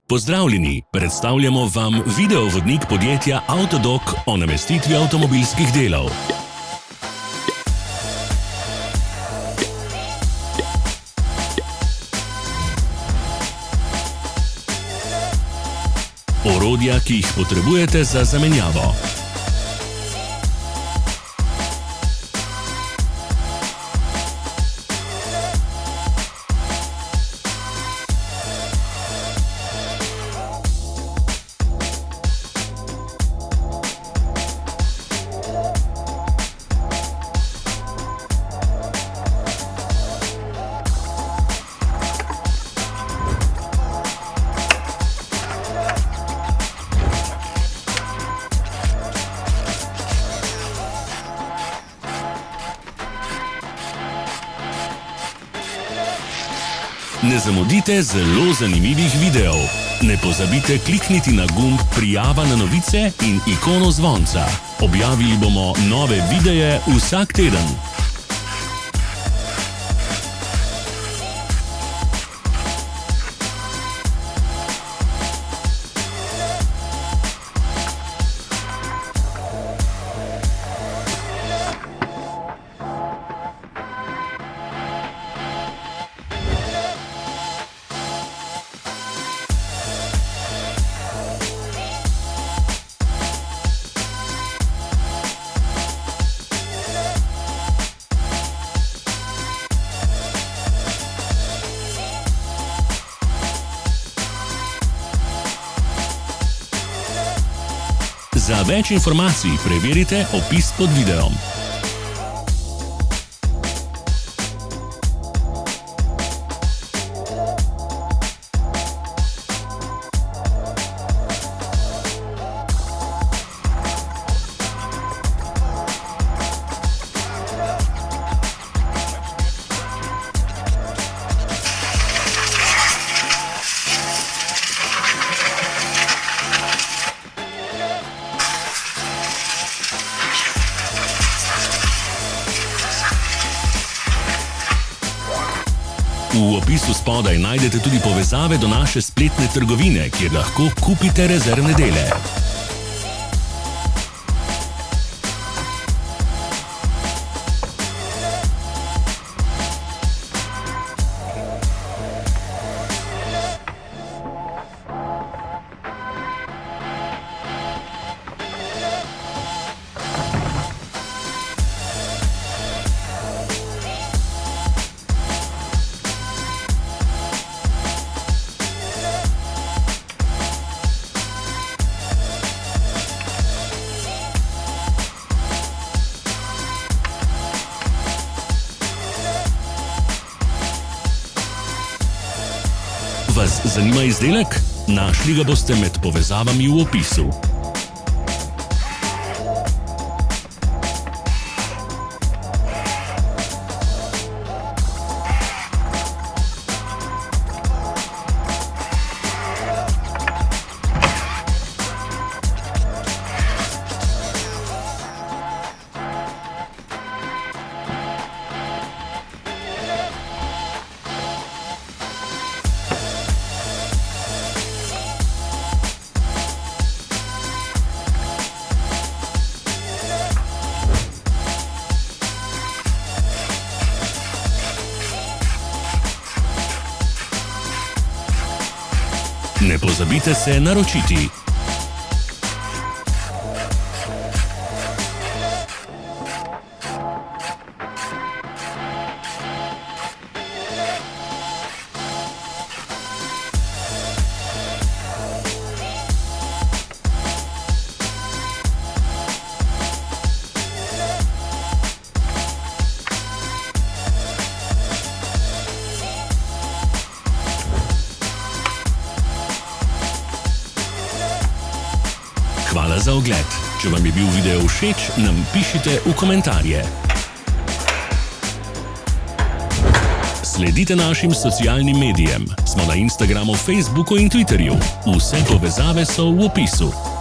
Pozdravljeni, predstavljamo vam videovodnik podjetja Avtodok o namestitvi avtomobilskih delov. Orodja, ki jih potrebujete za zamenjavo. Ne zamudite zelo zanimivih videov. Ne pozabite klikniti na gumb Prijava na novice in ikono zvonca. Objavili bomo nove videe vsak teden. Za več informacij preverite opis pod videom. V opisu spodaj najdete tudi povezave do naše spletne trgovine, kjer lahko kupite rezervne dele. Vas zanima izdelek? Našli ga boste med povezavami v opisu. Ne pozabite se naročiti. Hvala za ogled. Če vam je bil video všeč, nam pišite v komentarje. Sledite našim socialnim medijem. Smo na Instagramu, Facebooku in Twitterju. Vse povezave so v opisu.